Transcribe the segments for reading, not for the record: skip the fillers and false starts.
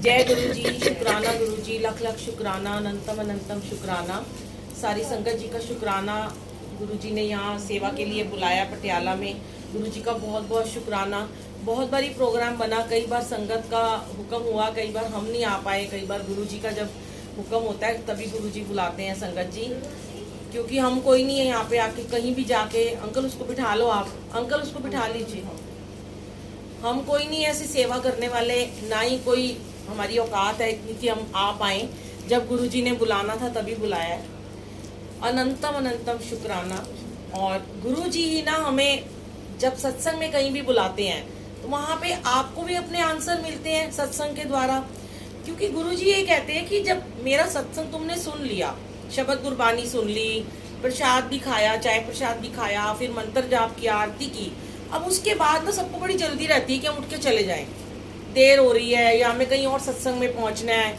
जय गुरु जी, शुक्राना गुरु जी, लख लख शुक्राना, अनंतम अनंतम शुक्राना। सारी संगत जी का शुक्राना। गुरु जी ने यहाँ सेवा के लिए बुलाया पटियाला में, गुरु जी का बहुत बहुत शुक्राना। बहुत बारी प्रोग्राम बना, कई बार संगत का हुक्म हुआ, कई बार हम नहीं आ पाए, कई बार गुरु जी का जब हुक्म होता है तभी गुरु जी बुलाते हैं संगत जी, क्योंकि हम कोई नहीं है यहाँ पे आके कहीं भी जाके अंकल उसको बिठा लो, आप अंकल उसको बिठा लीजिए। हम कोई नहीं ऐसी सेवा करने वाले, ना ही कोई हमारी औकात है इतनी कि हम आ पाए। जब गुरु जी ने बुलाना था तभी बुलाया है। अनंतम अनंतम शुक्राना। और गुरु जी ही ना हमें जब सत्संग में कहीं भी बुलाते हैं तो वहाँ पे आपको भी अपने आंसर मिलते हैं सत्संग के द्वारा, क्योंकि गुरु जी ये कहते हैं कि जब मेरा सत्संग तुमने सुन लिया, शब्द गुरबानी सुन ली, प्रसाद भी खाया, चाय प्रसाद भी खाया, फिर मंत्र जाप किया, आरती की, अब उसके बाद ना सबको बड़ी जल्दी रहती है कि हम उठ के चले जाएं, देर हो रही है या हमें कहीं और सत्संग में पहुंचना है।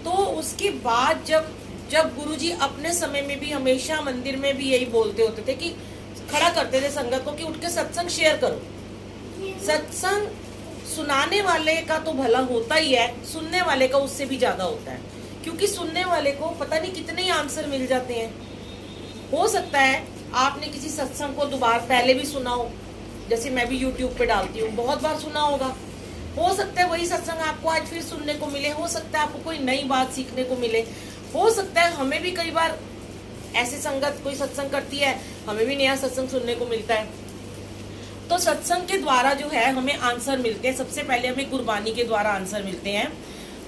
तो उसके बाद जब गुरु जी अपने समय में भी हमेशा मंदिर में भी यही बोलते होते थे कि खड़ा करते थे संगत को कि उठ के सत्संग शेयर करो। सत्संग सुनाने वाले का तो भला होता ही है, सुनने वाले का उससे भी ज्यादा होता है, क्योंकि सुनने वाले को पता नहीं कितने ही आंसर मिल जाते हैं। हो सकता है आपने किसी सत्संग को दोबारा पहले भी सुना हो, जैसे मैं भी यूट्यूब पे डालती हूँ, बहुत बार सुना होगा। हो सकता है वही सत्संग आपको आज फिर सुनने को मिले, हो सकता है आपको कोई नई बात सीखने को मिले, हो सकता है हमें भी कई बार ऐसे संगत कोई सत्संग करती है, हमें भी नया सत्संग सुनने को मिलता है। तो सत्संग के द्वारा जो है हमें आंसर मिलते हैं। सबसे पहले हमें गुरबानी के द्वारा आंसर मिलते हैं।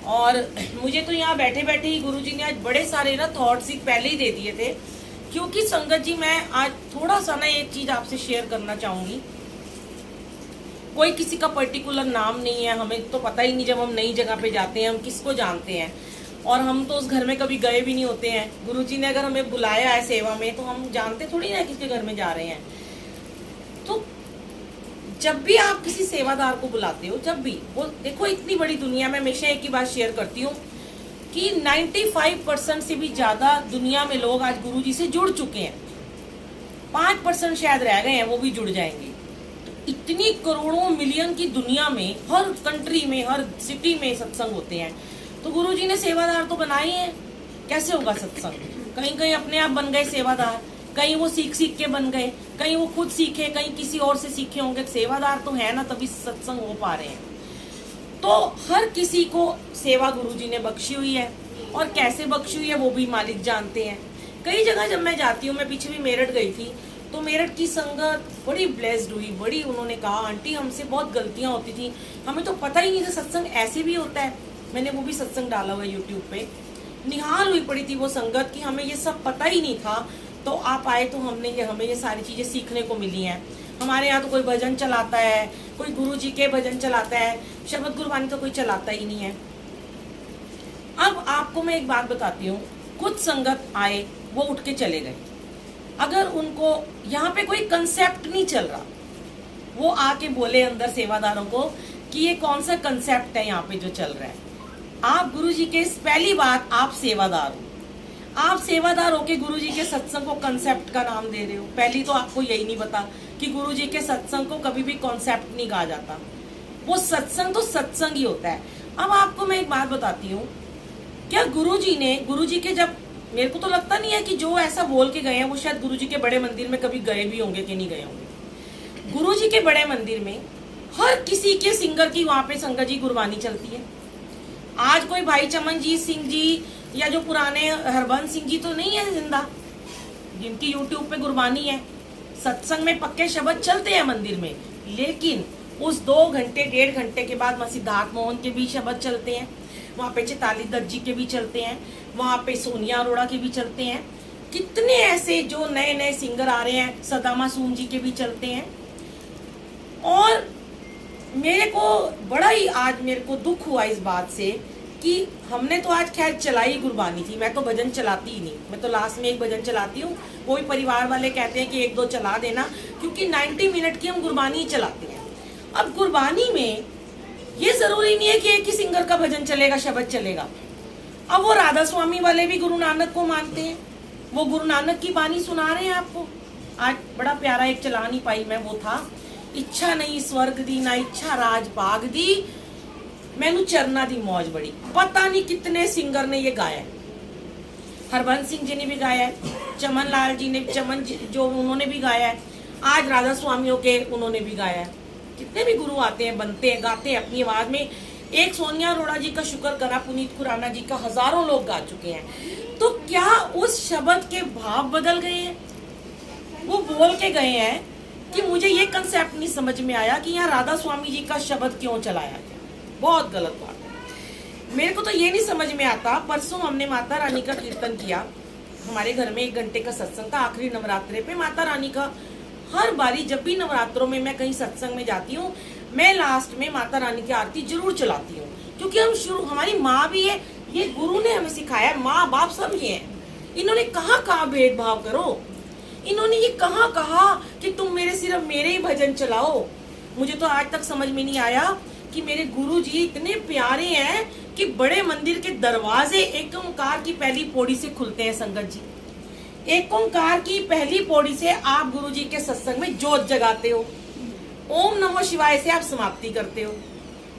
और मुझे तो यहाँ बैठे बैठे ही गुरु जी ने आज बड़े सारे ना थॉट्स ही पहले ही दे दिए थे, क्योंकि संगत जी मैं आज थोड़ा सा ना एक चीज आपसे शेयर करना चाहूंगी। कोई किसी का पर्टिकुलर नाम नहीं है, हमें तो पता ही नहीं, जब हम नई जगह पे जाते हैं हम किसको जानते हैं, और हम तो उस घर में कभी गए भी नहीं होते हैं। गुरुजी ने अगर हमें बुलाया है सेवा में तो हम जानते थोड़ी ना किसके घर में जा रहे हैं। तो जब भी आप किसी सेवादार को बुलाते हो, जब भी वो देखो, इतनी बड़ी दुनिया में हमेशा एक ही बात शेयर करती हूँ कि 95% से भी ज्यादा दुनिया में लोग आज गुरुजी से जुड़ चुके हैं, 5% शायद रह गए हैं, वो भी जुड़ जाएंगे। इतनी करोड़ों मिलियन की दुनिया में, हर कंट्री में, हर सिटी में सत्संग होते हैं, तो गुरुजी ने सेवादार तो बनाए हैं। कैसे होगा सत्संग? कहीं कहीं अपने आप बन गए सेवादार, कहीं वो सीख सीख के बन गए, कहीं वो खुद सीखे, कहीं किसी और से सीखे होंगे। सेवादार तो है ना, तभी सत्संग हो पा रहे हैं। तो हर किसी को सेवा गुरुजी ने बख्शी हुई है, और कैसे बख्शी हुई है वो भी मालिक जानते हैं। कई जगह जब मैं जाती हूँ, मैं पीछे भी मेरठ गई थी, तो मेरठ की संगत बड़ी ब्लेस्ड हुई, बड़ी उन्होंने कहा आंटी हमसे बहुत गलतियां होती थी, हमें तो पता ही नहीं था सत्संग ऐसे भी होता है। मैंने वो भी सत्संग डाला हुआ यूट्यूब पे। निहाल हुई पड़ी थी वो संगत कि हमें ये सब पता ही नहीं था, तो आप आए तो हमें ये सारी चीजें सीखने को मिली हैं। हमारे यहाँ तो कोई भजन चलाता है, कोई गुरु जी के भजन चलाता है, शब्द गुरबानी तो कोई चलाता ही नहीं है। अब आपको मैं एक बात बताती हूँ, कुछ संगत आए, वो उठ के चले गए। अगर उनको यहाँ पे कोई कंसेप्ट नहीं चल रहा, वो आके बोले अंदर सेवादारों को कि ये कौन सा कंसेप्ट है यहाँ पे जो चल रहा है। आप गुरुजी के, पहली बात, आप सेवादार हो, आप सेवादार होके गुरुजी के सत्संग को कंसेप्ट का नाम दे रहे हो। पहली तो आपको यही नहीं पता कि गुरुजी के सत्संग को कभी भी कॉन्सेप्ट नहीं कहा जाता, वो सत्संग तो सत्संग ही होता है। अब आपको मैं एक बात बताती हूँ, क्या गुरुजी के जब, मेरे को तो लगता नहीं है कि जो ऐसा बोल के गए हैं वो शायद गुरुजी के बड़े मंदिर में कभी गए भी होंगे कि नहीं गए होंगे। गुरुजी के बड़े मंदिर में हर किसी के सिंगर की वहां पे संगत जी गुरबानी चलती है। आज कोई भाई चमनजीत सिंह जी या जो पुराने हरबंस सिंह जी तो नहीं है जिंदा, जिनकी यूट्यूब पे गुरबानी है। सत्संग में पक्के शब्द चलते हैं मंदिर में, लेकिन उस 2 घंटे 1.5 घंटे के बाद वहाँ सिद्धार्थ मोहन के भी शब्द चलते हैं, वहाँ पे चैताली दत्त जी के भी चलते हैं, वहाँ पे सोनिया अरोड़ा के भी चलते हैं। कितने ऐसे जो नए नए सिंगर आ रहे हैं, सदा मासूम जी के भी चलते हैं। और मेरे को बड़ा ही आज मेरे को दुख हुआ इस बात से कि हमने तो आज खैर चलाई गुरबानी थी, मैं तो भजन चलाती ही नहीं, मैं तो लास्ट में एक भजन चलाती हूँ। वो भी परिवार वाले कहते हैं कि 1-2 चला देना, क्योंकि 90 मिनट की हम गुरबानी ही चलाते हैं। अब गुरबानी में ये जरूरी नहीं है कि एक ही सिंगर का भजन चलेगा, शब्द चलेगा। अब वो राधा स्वामी वाले भी गुरु नानक को मानते हैं, वो गुरु नानक की बानी सुना रहे हैं आपको। आज बड़ा प्यारा एक चला नहीं पाई मैं, वो था, इच्छा नहीं स्वर्ग दी ना इच्छा राज भाग दी, मैनू चरना दी मौज बड़ी। पता नहीं कितने सिंगर ने ये गाया है। हरबंस सिंह जी ने भी गाया है, चमन लाल जी ने, चमन जी जो उन्होंने भी गाया है, आज राधा स्वामियों के उन्होंने भी गाया है। कितने भी गुरु आते हैं, बनते हैं, गाते हैं अपनी आवाज में। एक सोनिया अरोड़ा जी का शुक्र करा, पुनीत खुराना जी का, हजारों लोग गा चुके हैं। तो क्या उस शब्द के भाव बदल गए हैं? वो बोल के गए हैं कि मुझे ये कंसेप्ट नहीं समझ में आया कि यहाँ राधा स्वामी जी का शब्द क्यों चलाया गया। बहुत गलत बात है। मेरे को तो ये नहीं समझ में आता। परसों हमने माता रानी का कीर्तन किया, हमारे घर में 1 घंटे का सत्संग था आखिरी नवरात्रे पे। माता रानी का हर बारी जब भी नवरात्रों में मैं कहीं सत्संग में जाती हूँ, मैं लास्ट में माता रानी की आरती जरूर चलाती हूँ, क्योंकि हमारी माँ भी है, ये गुरु ने हमें सिखाया, माँ बाप सब ये हैं। इन्होंने कहाँ भेदभाव करो, इन्होंने ये कहा कि तुम सिर्फ मेरे ही भजन चलाओ। मुझे तो आज तक समझ में नहीं आया कि मेरे गुरु जी इतने प्यारे हैं कि बड़े मंदिर के दरवाजे एक ओंकार की पहली पौड़ी से खुलते हैं। संगत जी, एक ओंकार की पहली पौड़ी से आप गुरु जी के सत्संग में जोत जगाते हो, ओम नमो शिवाय से आप समाप्ति करते हो,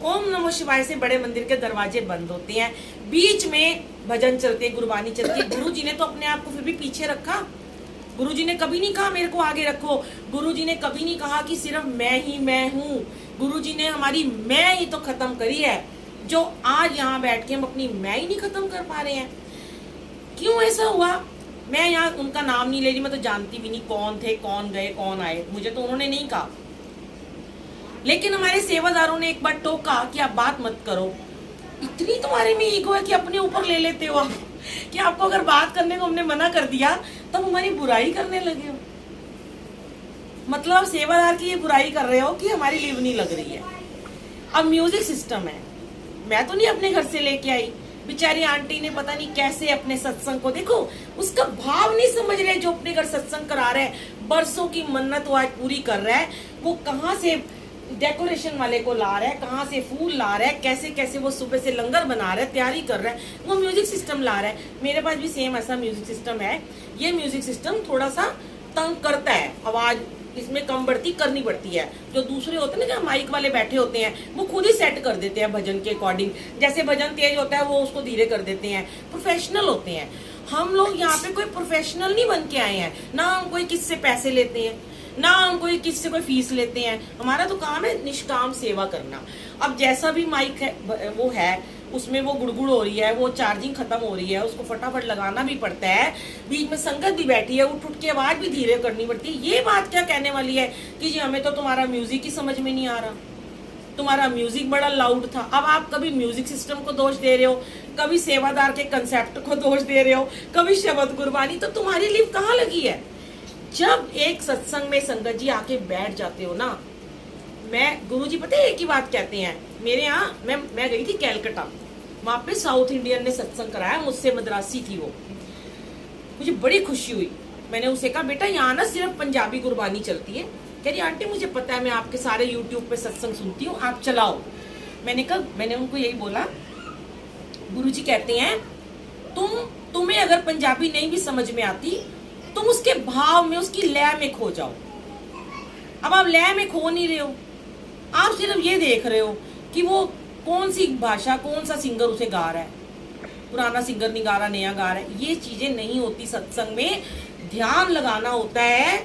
ओम नमो शिवाय से बड़े मंदिर के दरवाजे बंद होते हैं, बीच में भजन चलते, गुरबानी चलती है। गुरु जी ने तो अपने आप को फिर भी पीछे रखा। गुरु जी ने कभी नहीं कहा मेरे को आगे रखो। गुरु जी ने कभी नहीं कहा कि सिर्फ मैं ही मैं हूँ। गुरु जी ने हमारी मैं ही तो खत्म करी है, जो आज यहाँ बैठ के हम अपनी मैं ही नहीं खत्म कर पा रहे हैं। क्यों ऐसा हुआ? मैं यहाँ उनका नाम नहीं ले रही, मैं तो जानती भी नहीं कौन थे, कौन गए, कौन आए, मुझे तो उन्होंने नहीं कहा। लेकिन हमारे सेवादारों ने एक बार टोका कि आप बात मत करो। इतनी तुम्हारे में ईगो है कि अपने ऊपर ले लेते हो आप, कि आपको अगर बात करने को हमने मना कर दिया तब हमारी बुराई करने लगे हो। मतलब आप सेवादार की ये बुराई कर रहे हो कि हमारी लीवनी लग रही है। अब म्यूजिक सिस्टम है, मैं तो नहीं अपने घर से लेके आई, बेचारी आंटी ने पता नहीं कैसे अपने सत्संग को, देखो उसका भाव नहीं समझ रहे। जो अपने घर सत्संग करा रहे हैं, बरसों की मन्नत वो आज पूरी कर रहा है, वो कहाँ से डेकोरेशन वाले को ला रहा है, कहाँ से फूल ला रहा है, कैसे कैसे वो सुबह से लंगर बना रहा है, तैयारी कर रहा है, वो म्यूजिक सिस्टम ला रहा है। मेरे पास भी सेम ऐसा म्यूजिक सिस्टम है। ये म्यूजिक सिस्टम थोड़ा सा तंग करता है, आवाज इसमें कम बढ़ती करनी पड़ती है। जो दूसरे होते हैं ना, जो माइक वाले बैठे होते हैं, वो खुद ही सेट कर देते हैं भजन के अकॉर्डिंग। जैसे भजन तेज होता है वो उसको धीरे कर देते हैं, प्रोफेशनल होते हैं। हम लोग यहाँ पे कोई प्रोफेशनल नहीं बन के आए हैं, ना हम कोई किससे पैसे लेते हैं, ना हम कोई किससे कोई फीस लेते हैं। हमारा तो काम है निष्काम सेवा करना। अब जैसा भी माइक है वो है, उसमें वो गुड़गुड़ हो रही है, वो चार्जिंग खत्म हो रही है, उसको फटाफट लगाना भी पड़ता है, बीच में संगत भी बैठी है, उठ के आवाज भी धीरे करनी पड़ती है। ये बात क्या कहने वाली है कि जी हमें तो तुम्हारा म्यूजिक ही समझ में नहीं आ रहा, तुम्हारा म्यूजिक बड़ा लाउड था। अब आप कभी म्यूजिक सिस्टम को दोष दे रहे हो, कभी सेवादार के कंसेप्ट को दोष दे रहे हो, कभी शब्द गुरबानी, तो तुम्हारी लिव कहाँ लगी है? जब एक सत्संग में संगत जी आके बैठ जाते हो ना, मैं गुरु जी पता है एक ही बात कहते हैं। मेरे यहाँ मैं गई थी कैलकाटा, वहां पे साउथ इंडियन ने सत्संग कराया, मुझसे मद्रासी थी वो, मुझे बड़ी खुशी हुई। मैंने उसे कहा बेटा यहाँ ना सिर्फ पंजाबी गुरबानी चलती है। कह रही आंटी मुझे पता है, मैं आपके सारे यूट्यूब पे सत्संग सुनती हूँ, आप चलाओ। मैंने उनको यही बोला, गुरु जी कहते हैं तुम्हें अगर पंजाबी नहीं भी समझ में आती, तुम उसके भाव में, उसकी लय में खो जाओ। अब आप लय में खो नहीं रहे हो, आप सिर्फ ये देख रहे हो कि वो कौन सी भाषा, कौन सा सिंगर उसे गा रहा है, पुराना सिंगर नहीं गा रहा, नया गा रहा है। ये चीजें नहीं होती सत्संग में, ध्यान लगाना होता है।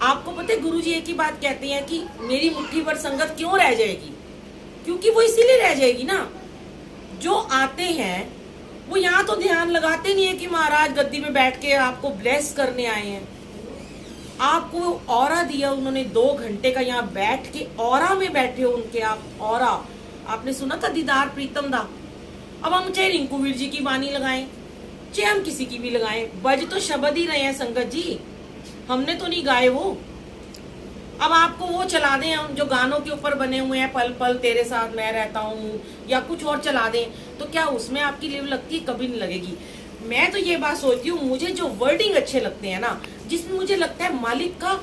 आपको पता है गुरु जी एक ही बात कहते हैं कि मेरी मुट्ठी भर संगत क्यों रह जाएगी, क्योंकि वो इसीलिए रह जाएगी ना, जो आते हैं वो यहाँ तो ध्यान लगाते नहीं है कि महाराज गद्दी में बैठ के आपको ब्लेस करने आए हैं। आपको ऑरा दिया उन्होंने, 2 घंटे का यहाँ बैठ के ऑरा में बैठे हो उनके आप। ऑरा आपने सुना था दीदार प्रीतम दा। अब हम चाहे रिंकू वीर जी की वाणी लगाएं, चाहे हम किसी की भी लगाएं, बज तो शब्द ही रहे हैं संगत जी, हमने तो नहीं गाए वो। अब आपको वो चला दें हम जो गानों के ऊपर बने हुए हैं, पल पल तेरे साथ मैं रहता हूँ, या कुछ और चला दें, तो क्या उसमें आपकी लिव लगती है? कभी नहीं लगेगी। मैं तो ये बात सोचती हूँ, मुझे जो वर्डिंग अच्छे लगते हैं ना, जिसमें मुझे लगता है मालिक का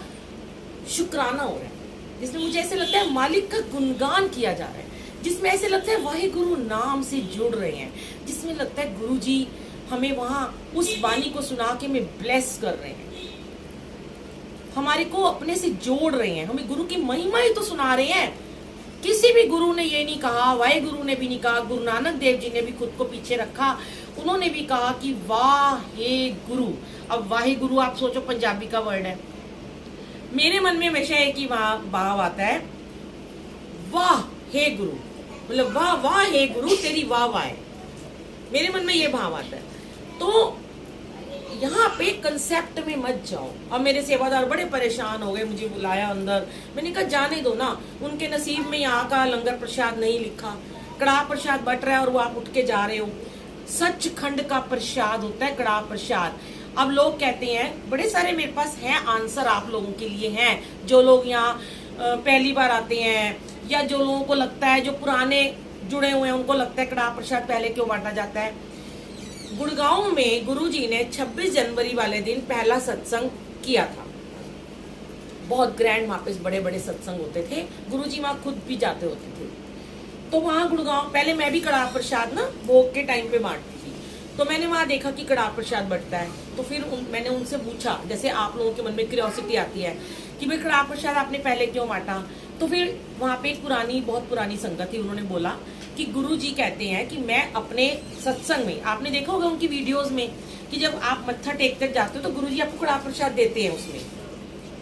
शुक्राना हो रहा है, जिसमें मुझे ऐसे लगता है मालिक का गुणगान किया जा रहा है, जिसमें ऐसे लगता है वाहे गुरु नाम से जुड़ रहे हैं, जिसमें लगता है गुरु जी हमें वहां उस वाणी को सुना के हमें ब्लेस कर रहे हैं, हमारे को अपने से जोड़ रहे हैं, हमें गुरु की महिमा ही तो सुना रहे हैं किसी भी गुरु ने ये नहीं कहा, वाहे गुरु ने भी नहीं कहा, गुरु नानक देव जी ने भी खुद को पीछे रखा, उन्होंने भी कहा कि वाहे गुरु। अब वाहे गुरु आप सोचो पंजाबी का वर्ड है, मेरे मन में हमेशा एक ही भाव आता है, वाह हे गुरु, मतलब वाह वाह हे गुरु तेरी वाह वाह है, मेरे मन में ये भाव आता है। तो यहाँ पे कंसेप्ट में मत जाओ। अब मेरे सेवादार बड़े परेशान हो गए, मुझे बुलाया अंदर, मैंने कहा जाने दो ना, उनके नसीब में यहाँ का लंगर प्रसाद नहीं लिखा, कड़ाह प्रसाद बट रहा है और वो आप उठ के जा रहे हो। सचखंड का प्रसाद होता है कड़ाह प्रसाद। अब लोग कहते हैं, बड़े सारे मेरे पास हैं आंसर आप लोगों के लिए हैं, जो लोग यहाँ पहली बार आते हैं या जो लोगों को लगता है, जो पुराने जुड़े हुए हैं उनको लगता है कड़ाह प्रसाद पहले क्यों बांटा जाता है। गुड़गांव में गुरुजी ने 26 जनवरी वाले दिन पहला सत्संग किया था। बहुत ग्रैंड, वहां पे बड़े बड़े सत्संग होते थे, गुरुजी वहां खुद भी जाते होते थे। तो वहां गुड़गांव, पहले मैं भी कड़ाह प्रसाद ना भोग के टाइम पे बांटती थी, तो मैंने वहां देखा कि कड़ाह प्रसाद बंटता है। तो फिर मैंने उनसे पूछा, जैसे आप लोगों के मन में क्यूरियोसिटी आती है कि भाई कड़ाह प्रसाद आपने पहले क्यों बांटा। तो फिर वहां पे एक पुरानी, बहुत पुरानी संगत थी, उन्होंने बोला कि गुरुजी कहते हैं कि मैं अपने सत्संग में, आपने देखा होगा उनकी वीडियोस में कि जब आप मत्था टेक कर जाते हो तो गुरुजी आपको कड़ाह प्रसाद देते हैं, उसमें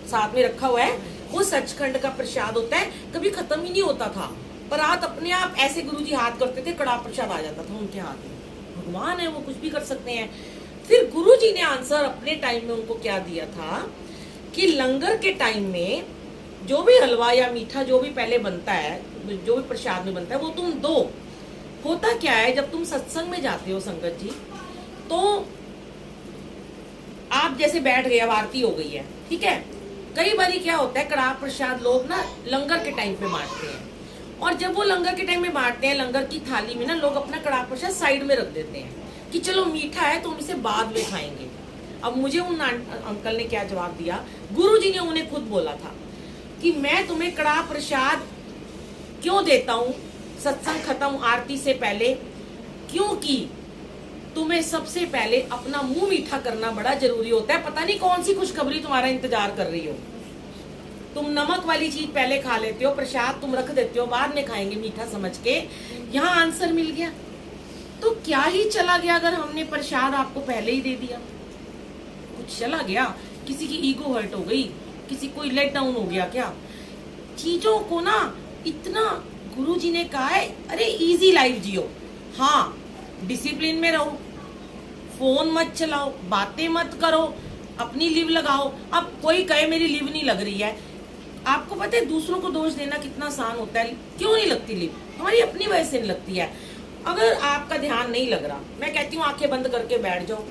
साथ में रखा हुआ है, वो सचखंड का प्रसाद होता है, कभी खत्म ही नहीं होता था। पर रात अपने आप ऐसे गुरुजी हाथ करते थे, कड़ाह प्रसाद आ जाता था उनके हाथ में। भगवान है, वो कुछ भी कर सकते हैं। फिर गुरुजी ने आंसर अपने टाइम में उनको क्या दिया था कि लंगर के टाइम में जो भी हलवा या मीठा जो भी पहले बनता है, जो भी प्रसाद में बनता है, वो तुम दो। होता क्या है, जब तुम सत्संग में जाते हो संगत जी, तो आप जैसे बैठ गए, अब आरती हो गई है, ठीक है, कई बारी क्या होता है, कड़ाह प्रसाद लोग ना लंगर के टाइम पे बांटते हैं, और जब वो लंगर के टाइम में बांटते हैं, लंगर की थाली में ना लोग अपना कड़ाह प्रसाद साइड में रख देते हैं कि चलो मीठा है तो हम इसे बाद में खाएंगे। अब मुझे उन अंकल ने क्या जवाब दिया, गुरुजी ने उन्हें खुद बोला था कि मैं तुम्हें कड़ाह प्रसाद क्यों देता हूँ सत्संग खत्म आरती से पहले, क्योंकि तुम्हें सबसे पहले अपना मुंह मीठा करना बड़ा जरूरी होता है। पता नहीं कौन सी खुशखबरी तुम्हारा इंतजार कर रही हो, तुम नमक वाली चीज पहले खा लेते हो, प्रसाद तुम रख देते हो, बाद में खाएंगे मीठा समझ के। यहाँ आंसर मिल गया, तो क्या ही चला गया अगर हमने प्रसाद आपको पहले ही दे दिया। कुछ चला गया, किसी की ईगो हर्ट हो गई, किसी को लेट डाउन हो गया क्या। चीजों को ना इतना, गुरुजी ने कहा है अरे इजी लाइफ जियो, हाँ डिसिप्लिन में रहो, फोन मत चलाओ, बातें मत करो, अपनी लिव लगाओ। अब कोई कहे मेरी लिव नहीं लग रही है, आपको पता है दूसरों को दोष देना कितना आसान होता है। क्यों नहीं लगती लिव, हमारी अपनी वजह से नहीं लगती है। अगर आपका ध्यान नहीं लग रहा, मैं कहती हूँ आंखें बंद करके बैठ जाओ,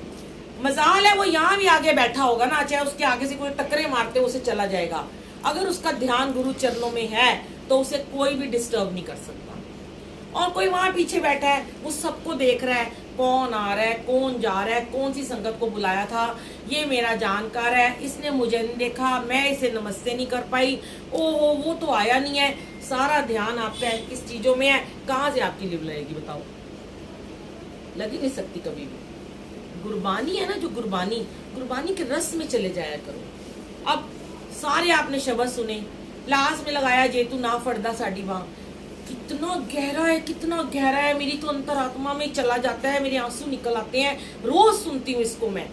मजाल है वो यहाँ भी आगे बैठा होगा ना, चाहे उसके आगे से कोई टक्करे मारते उसे चला जाएगा। अगर उसका ध्यान गुरु चरणों में है तो उसे कोई भी डिस्टर्ब नहीं कर सकता। और कोई वहां पीछे बैठा है, वो सबको देख रहा है, कौन आ रहा है, कौन जा रहा है, कौन सी संगत को बुलाया था, ये मेरा जानकार है, इसने मुझे नहीं देखा, मैं इसे नमस्ते नहीं कर पाई, ओहो वो तो आया नहीं है। सारा ध्यान आपका किस चीजों में है, कहाँ से आपकी लिव लगेगी बताओ, लग ही नहीं सकती कभी भी। गुरबानी है ना, जो गुरबानी के रस में चले जाया करो। अब सारे आपने शब्द सुने, लास्ट में लगाया जे तू ना फड़दा साडी बां, कितना गहरा है, कितना गहरा है, मेरी तो अंतरात्मा में चला जाता है, मेरे आंसू निकल आते हैं। रोज सुनती हूँ इसको मैं,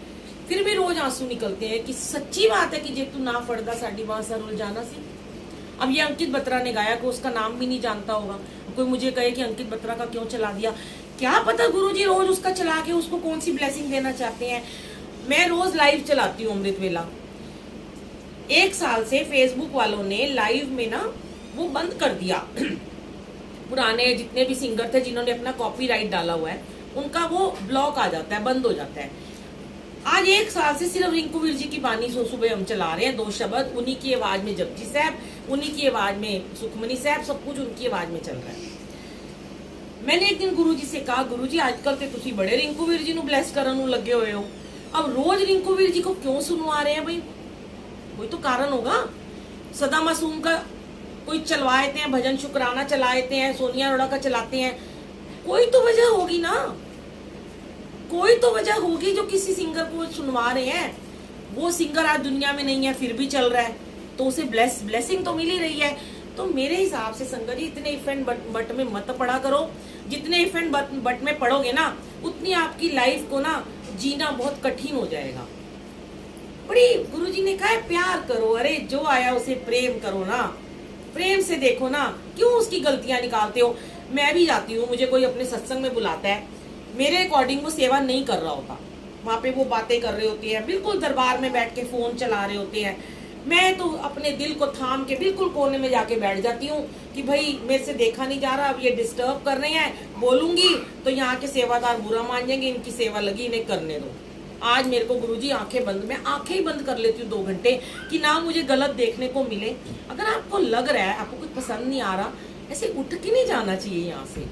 फिर भी रोज आंसू निकलते हैं कि सच्ची बात है कि जे तू ना फड़दा साडी बां सर उलझाना सी। अब ये अंकित बत्रा ने गाया, को उसका नाम भी नहीं जानता होगा, कोई मुझे कहे कि अंकित बत्रा का क्यों चला दिया, क्या पता गुरुजी रोज उसका चला के उसको कौन सी ब्लेसिंग देना चाहते हैं। मैं रोज लाइव चलाती हूँ अमृत वेला, 1 साल से फेसबुक वालों ने लाइव में ना वो बंद कर दिया। पुराने जितने भी सिंगर थे जिन्होंने अपना कॉपीराइट डाला हुआ है, उनका वो ब्लॉक आ जाता है, बंद हो जाता है। आज 1 साल से सिर्फ रिंकू वीर जी की बानी सुबह हम चला रहे हैं, 2 शब्द, उन्हीं की आवाज में जपजी साहब, उन्हीं की आवाज में सुखमनी साहब, सब कुछ उनकी आवाज में चल रहा है। मैंने एक दिन गुरुजी से कहा, गुरुजी आजकल तो तुसी बड़े रिंकू वीर जी ਨੂੰ ब्लेस ਕਰਨ ਨੂੰ लगे हुए हो, अब रोज रिंकू वीर जी को क्यों सुनवा रहे हैं भाई, कोई तो कारण होगा। सदा मासूम का कोई चलवा देते हैं, भजन शुक्राना चला देते हैं, सोनिया अरोड़ा का चलाते हैं, कोई तो वजह होगी ना, कोई तो वजह होगी जो किसी सिंगर को सुनवा रहे हैं। वो सिंगर आज दुनिया में नहीं है फिर भी चल रहा है, तो उसे ब्लेसिंग तो मिल ही रही है। तो मेरे हिसाब से संगत जी इतने इफ एंड बट में मत पढ़ा करो। जितने इफ एंड बट में पढ़ोगे ना, उतनी आपकी लाइफ को ना जीना बहुत कठिन हो जाएगा। बड़ी गुरुजी ने कहा है प्यार करो, अरे जो आया उसे प्रेम करो ना, प्रेम से देखो ना, क्यों उसकी गलतियां निकालते हो। मैं भी जाती हूँ, मुझे कोई अपने सत्संग में बुलाता है, मेरे अकॉर्डिंग वो सेवा नहीं कर रहा होता, वहां पे वो बातें कर रहे होते हैं, बिल्कुल दरबार में बैठ के फोन चला रहे होते हैं। मैं तो अपने दिल को थाम के बिल्कुल कोने में जाके बैठ जाती हूँ कि भाई मेरे से देखा नहीं जा रहा, अब ये डिस्टर्ब कर रहे हैं, बोलूंगी तो यहाँ के सेवादार बुरा मान जाएंगे, इनकी सेवा लगी, इन्हें करने दो। आज मेरे को गुरुजी आंखें बंद, मैं आंखें ही बंद कर लेती हूँ 2 घंटे कि ना मुझे गलत देखने को मिले। अगर आपको लग रहा है, आपको कुछ पसंद नहीं आ रहा, ऐसे उठ के नहीं जाना चाहिए यहाँ से।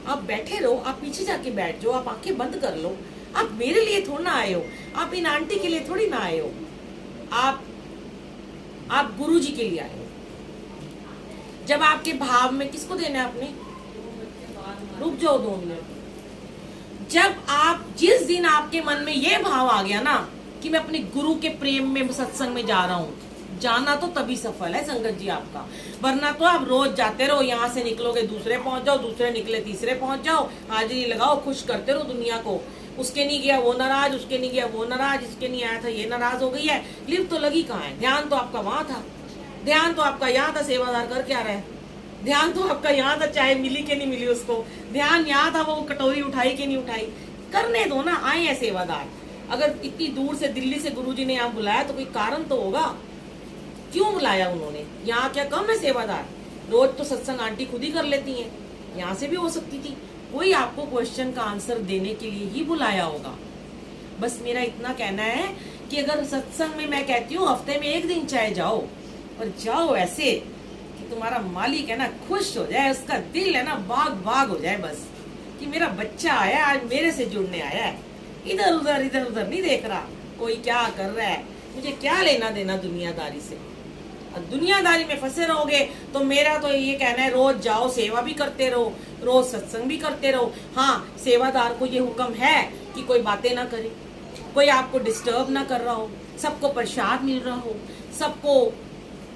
आप बैठे रहो, आप पीछे जाके बैठ जाओ, आप आंखें बंद कर लो। आप मेरे लिए थोड़ा ना आए हो, आप इन आंटी के लिए थोड़ी ना आए हो, आप गुरुजी के लिए आए हो। जब आपके भाव में किसको देना है आपने, रुक जाओ 2 मिनट। जब आप जिस दिन आपके मन में ये भाव आ गया ना कि मैं अपने गुरु के प्रेम में सत्संग में जा रहा हूँ, जाना तो तभी सफल है संगत जी आपका। वरना तो आप रोज जाते रहो, यहाँ से निकलोगे दूसरे पहुंच जाओ, दूसरे निकले तीसरे पहुंच जाओ, हाजिरी लगाओ, खुश करते रहो दुनिया को। उसके नहीं गया वो नाराज, उसके नहीं गया वो नाराज, इसके नहीं आया था ये नाराज हो गई है। लिव तो लगी कहाँ है, ध्यान तो आपका वहां था, ध्यान तो आपका यहाँ था, सेवादार कर क्या रहा है, ध्यान तो आपका यहाँ था, चाहे मिली के नहीं मिली उसको, ध्यान यहाँ था, वो कटोरी उठाई के नहीं उठाई। करने दो ना, आए हैं सेवादार। अगर इतनी दूर से दिल्ली से गुरुजी ने यहाँ बुलाया तो कोई कारण तो होगा, क्यों बुलाया उन्होंने। यहाँ क्या कम है सेवादार, रोज तो सत्संग आंटी खुद ही कर लेती हैं, यहाँ से भी हो सकती थी। कोई आपको क्वेश्चन का आंसर देने के लिए ही बुलाया होगा। बस मेरा इतना कहना है कि अगर सत्संग में मैं कहती हूँ हफ्ते में 1 दिन चाहे जाओ, और जाओ ऐसे कि तुम्हारा मालिक है ना खुश हो जाए, उसका दिल है ना बाग बाग हो जाए, बस कि मेरा बच्चा आया आज मेरे से जुड़ने आया है, इधर उधर नहीं देख रहा कोई क्या कर रहा है, मुझे क्या लेना देना दुनियादारी से। और दुनियादारी में फंसे रहोगे तो मेरा तो ये कहना है रोज जाओ, सेवा भी करते रहो, रोज सत्संग भी करते रहो। हाँ, सेवादार को ये हुक्म है कि कोई बातें ना करे, कोई आपको डिस्टर्ब ना कर रहा हो, सबको प्रसाद मिल रहा हो, सबको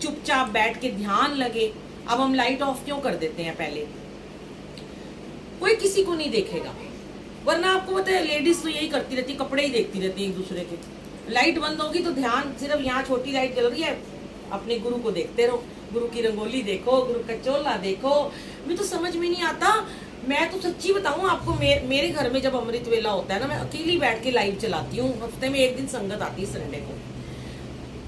चुपचाप बैठ के ध्यान लगे। अब हम लाइट ऑफ क्यों कर देते हैं, पहले कोई किसी को नहीं देखेगा, वरना आपको पता है लेडीज तो यही करती रहती, कपड़े ही देखती रहती एक दूसरे के। लाइट बंद होगी तो ध्यान सिर्फ यहाँ छोटी लाइट जल रही है, अपने गुरु को देखते रहो, गुरु की रंगोली देखो, गुरु का चोला देखो। मुझे तो समझ में नहीं आता, मैं तो सच्ची बताऊं आपको, मेरे घर में जब अमृत वेला होता है ना, मैं अकेली बैठ के लाइव चलाती हूँ। हफ्ते में 1 दिन संगत आती है संडे को,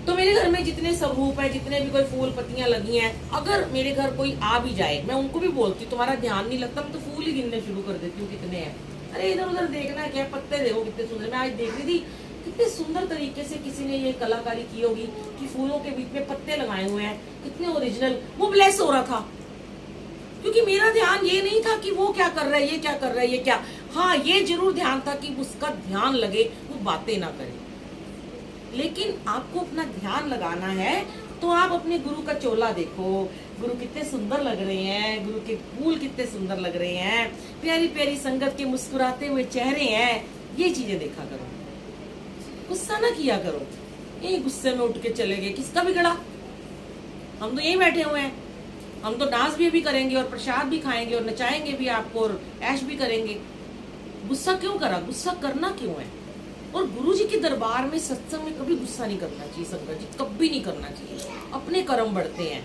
तो मेरे घर में जितने स्वरूप है, जितने भी कोई फूल पत्तियां लगी हैं, अगर मेरे घर कोई आ भी जाए, मैं उनको भी बोलती हूँ तुम्हारा ध्यान नहीं लगता, मैं तो फूल ही गिनने शुरू कर देती हूँ कितने हैं। अरे इधर उधर देखना क्या, पत्ते देखो कितने सुंदर। मैं आज देख रही थी कितने सुंदर तरीके से किसी ने ये कलाकारी की होगी कि फूलों के बीच में पत्ते लगाए हुए हैं, कितने ओरिजिनल। वो ब्लेस हो रहा था, क्योंकि मेरा ध्यान ये नहीं था कि वो क्या कर रहा है, ये क्या कर रहा है, ये क्या। हाँ, ये जरूर ध्यान था कि उसका ध्यान लगे, वो बातें ना करे। लेकिन आपको अपना ध्यान लगाना है तो आप अपने गुरु का चोला देखो, गुरु कितने सुंदर लग रहे हैं, गुरु के फूल कितने सुंदर लग रहे हैं, प्यारी प्यारी संगत के मुस्कुराते हुए चेहरे हैं, ये चीजें देखा करो। गुस्सा ना किया करो, यही गुस्से में उठ के चले गए, किसका बिगड़ा। हम तो यही बैठे हुए हैं, हम तो डांस भी करेंगे और प्रसाद भी खाएंगे और नचाएंगे भी आपको और ऐश भी करेंगे। गुस्सा क्यों करा, गुस्सा करना क्यों है। और गुरुजी के दरबार में सत्संग में कभी गुस्सा नहीं करना चाहिए संगत जी, कभी नहीं करना चाहिए। अपने कर्म बढ़ते हैं।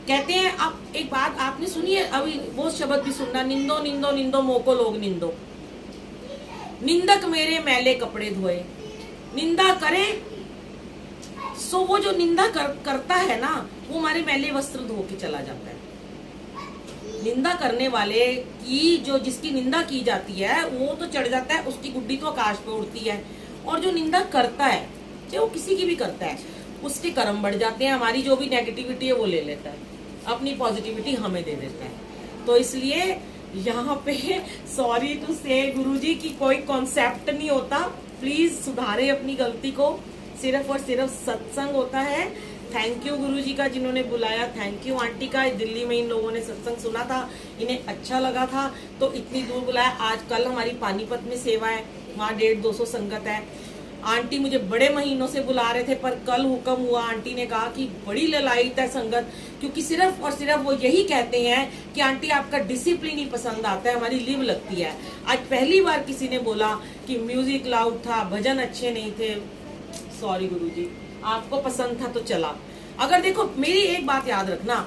कहते हैं, आप एक बात आपने सुनी है, अभी वो शब्द भी सुनना, निंदो निंदो निंदो मोको लोग निंदो, निंदक मेरे मैले कपड़े धोए। निंदा करे सो वो जो निंदा करता है ना, वो हमारे मैले वस्त्र धो के चला जाता है। निंदा करने वाले की, जो जिसकी निंदा की जाती है, वो तो चढ़ जाता है, उसकी गुड्डी तो आकाश पे उड़ती है। और जो निंदा करता है, चाहे वो किसी की भी करता है, उसके कर्म बढ़ जाते हैं। हमारी जो भी नेगेटिविटी है वो ले लेता है, अपनी पॉजिटिविटी हमें दे देता है। तो इसलिए यहाँ पे सॉरी टू से गुरुजी की कोई कॉन्सेप्ट नहीं होता, प्लीज सुधारे अपनी गलती को, सिर्फ और सिर्फ सत्संग होता है। थैंक यू गुरुजी का जिन्होंने बुलाया, थैंक यू आंटी का, दिल्ली में इन लोगों ने सत्संग सुना था, इन्हें अच्छा लगा था तो इतनी दूर बुलाया। आज कल हमारी पानीपत में सेवा है, वहाँ 150-200 संगत है। आंटी मुझे बड़े महीनों से बुला रहे थे, पर कल हुक्म हुआ, आंटी ने कहा कि बड़ी ललायत है संगत, क्योंकि सिर्फ और सिर्फ वो यही कहते हैं कि आंटी आपका डिसिप्लिन ही पसंद आता है, हमारी लिव लगती है। आज पहली बार किसी ने बोला कि म्यूजिक लाउड था, भजन अच्छे नहीं थे। सॉरी गुरुजी, आपको पसंद था तो चला। अगर देखो मेरी एक बात याद रखना,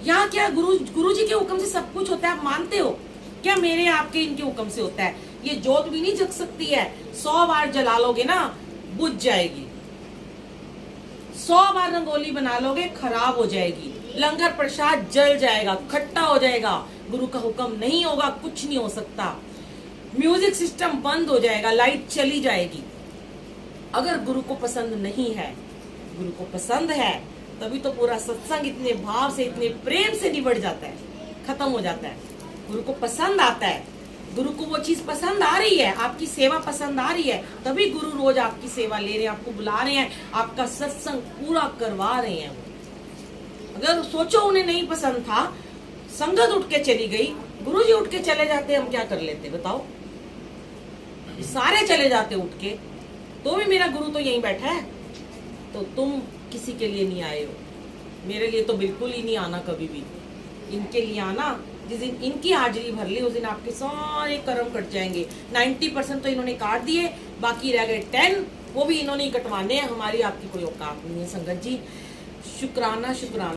यहाँ क्या गुरुजी के हुक्म से सब कुछ होता है, आप मानते हो क्या? मेरे आपके इनके हुक्म से होता है। ये जोत भी नहीं जग सकती है, 100 बार जला लोगे ना बुझ जाएगी, 100 बार रंगोली बना लोगे खराब हो जाएगी, लंगर प्रसाद जल जाएगा, खट्टा हो जाएगा, गुरु का हुक्म नहीं होगा, कुछ नहीं हो सकता। म्यूजिक सिस्टम बंद हो जाएगा, लाइट चली जाएगी। अगर गुरु को पसंद नहीं है, गुरु को पसंद है, तभी तो पूरा सत्संग इतने भाव से, इतने प्रेम से निबट जाता है, खत्म हो जाता है। गुरु को पसंद आता है, गुरु को वो चीज पसंद आ रही है, आपकी सेवा पसंद आ रही है, तभी गुरु रोज आपकी सेवा ले रहे हैं, आपको बुला रहे हैं, आपका सत्संग पूरा करवा रहे हैं। अगर सोचो उन्हें नहीं पसंद था, संगत उठ के चली गई, गुरु जी उठ के चले जाते, हम क्या कर लेते बताओ? सारे चले जाते उठ के, तो भी मेरा गुरु तो यहीं बैठा है। तो तुम किसी के लिए नहीं आए हो, मेरे लिए तो बिल्कुल ही नहीं आना कभी भी। इनके लिए आना, जिस दिन इनकी हाजिरी भर ली उस दिन आपके सारे कर्म कट जाएंगे। 90% तो इन्होंने काट दिए, बाकी रह गए 10, वो भी इन्होंने ही कटवाने हैं। हमारी आपकी कोई औकात नहीं है संगत जी। शुक्राना शुक्राना।